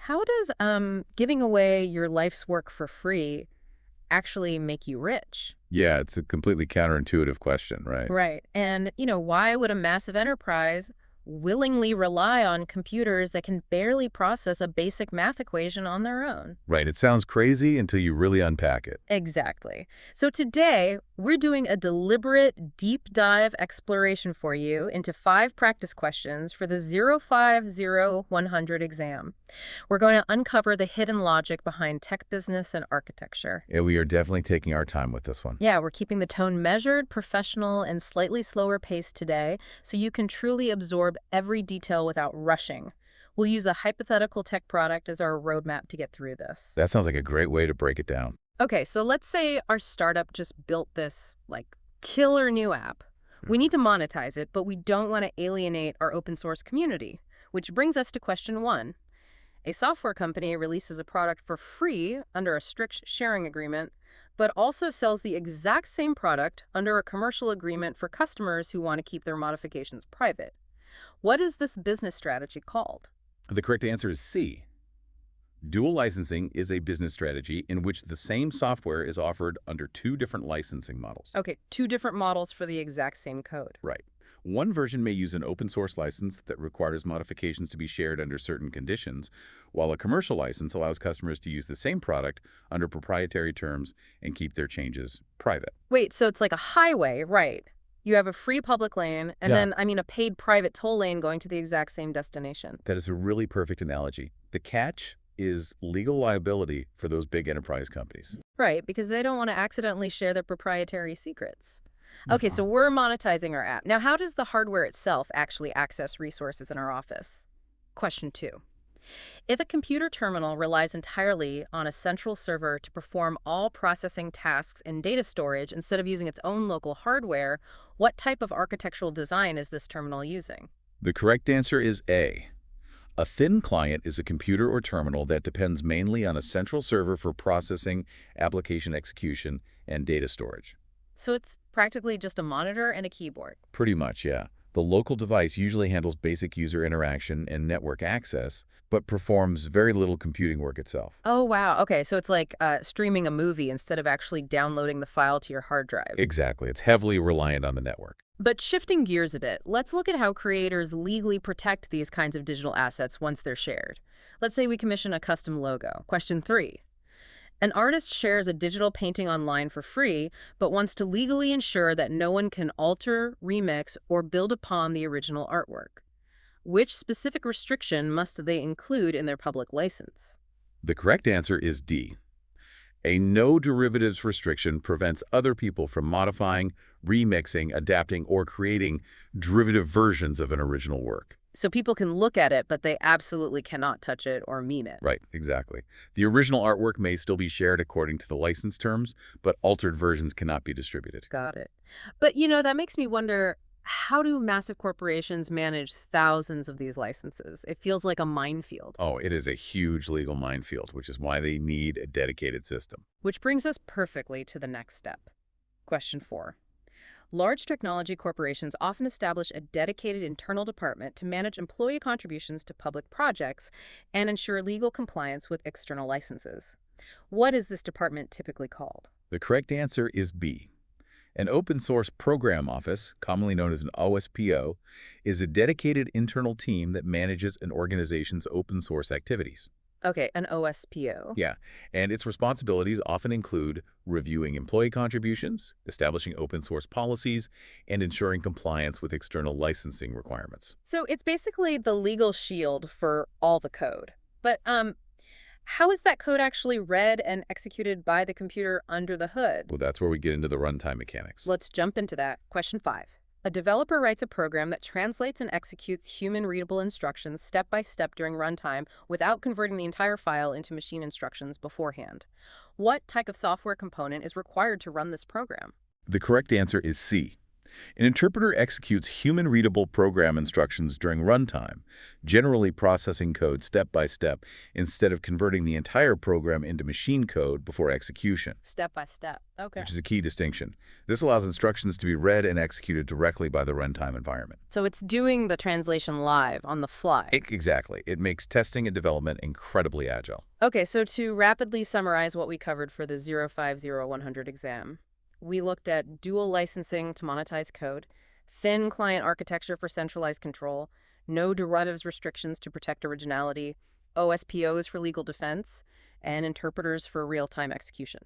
How does giving away your life's work for free actually make you rich? Yeah, it's a completely counterintuitive question, right? Right. And, why would a massive enterprise willingly rely on computers that can barely process a basic math equation on their own? Right. It sounds crazy until you really unpack it. Exactly. So today, we're doing a deliberate deep dive exploration for you into 5 practice questions for the 050-100 exam. We're going to uncover the hidden logic behind tech business and architecture. And we are definitely taking our time with this one. Yeah, we're keeping the tone measured, professional, and slightly slower paced today so you can truly absorb every detail without rushing. We'll use a hypothetical tech product as our roadmap to get through this. That sounds like a great way to break it down. Okay, so let's say our startup just built this, killer new app. We need to monetize it, but we don't want to alienate our open source community. Which brings us to question 1. A software company releases a product for free under a strict sharing agreement, but also sells the exact same product under a commercial agreement for customers who want to keep their modifications private. What is this business strategy called? The correct answer is C. Dual licensing is a business strategy in which the same software is offered under 2 different licensing models. Okay, 2 different models for the exact same code. Right. One version may use an open source license that requires modifications to be shared under certain conditions, while a commercial license allows customers to use the same product under proprietary terms and keep their changes private. Wait, so it's like a highway, right? You have a free public lane and Yeah. then, a paid private toll lane going to the exact same destination. That is a really perfect analogy. The catch is legal liability for those big enterprise companies. Right, because they don't want to accidentally share their proprietary secrets. Okay, so we're monetizing our app. Now, how does the hardware itself actually access resources in our office? Question 2. If a computer terminal relies entirely on a central server to perform all processing tasks and data storage instead of using its own local hardware, what type of architectural design is this terminal using? The correct answer is A. A thin client is a computer or terminal that depends mainly on a central server for processing, application execution, and data storage. So it's practically just a monitor and a keyboard. Pretty much, yeah. The local device usually handles basic user interaction and network access, but performs very little computing work itself. Oh, wow. Okay, so it's like streaming a movie instead of actually downloading the file to your hard drive. Exactly. It's heavily reliant on the network. But shifting gears a bit, let's look at how creators legally protect these kinds of digital assets once they're shared. Let's say we commission a custom logo. Question 3. An artist shares a digital painting online for free, but wants to legally ensure that no one can alter, remix, or build upon the original artwork. Which specific restriction must they include in their public license? The correct answer is D. A no derivatives restriction prevents other people from modifying, remixing, adapting, or creating derivative versions of an original work. So people can look at it, but they absolutely cannot touch it or meme it. Right, exactly. The original artwork may still be shared according to the license terms, but altered versions cannot be distributed. Got it. But, that makes me wonder, how do massive corporations manage thousands of these licenses? It feels like a minefield. Oh, it is a huge legal minefield, which is why they need a dedicated system. Which brings us perfectly to the next step. Question 4. Large technology corporations often establish a dedicated internal department to manage employee contributions to public projects and ensure legal compliance with external licenses. What is this department typically called? The correct answer is B. An open source program office, commonly known as an OSPO, is a dedicated internal team that manages an organization's open source activities. Okay, an OSPO. Yeah, and its responsibilities often include reviewing employee contributions, establishing open source policies, and ensuring compliance with external licensing requirements. So it's basically the legal shield for all the code. But how is that code actually read and executed by the computer under the hood? Well, that's where we get into the runtime mechanics. Let's jump into that. Question 5. A developer writes a program that translates and executes human-readable instructions step by step during runtime without converting the entire file into machine instructions beforehand. What type of software component is required to run this program? The correct answer is C. An interpreter executes human-readable program instructions during runtime, generally processing code step by step instead of converting the entire program into machine code before execution, Step by step. Okay. which is a key distinction. This allows instructions to be read and executed directly by the runtime environment. So it's doing the translation live on the fly. Exactly. It makes testing and development incredibly agile. Okay, so to rapidly summarize what we covered for the 050-100 exam, we looked at dual licensing to monetize code, thin client architecture for centralized control, no derivatives restrictions to protect originality, OSPOs for legal defense, and interpreters for real-time execution.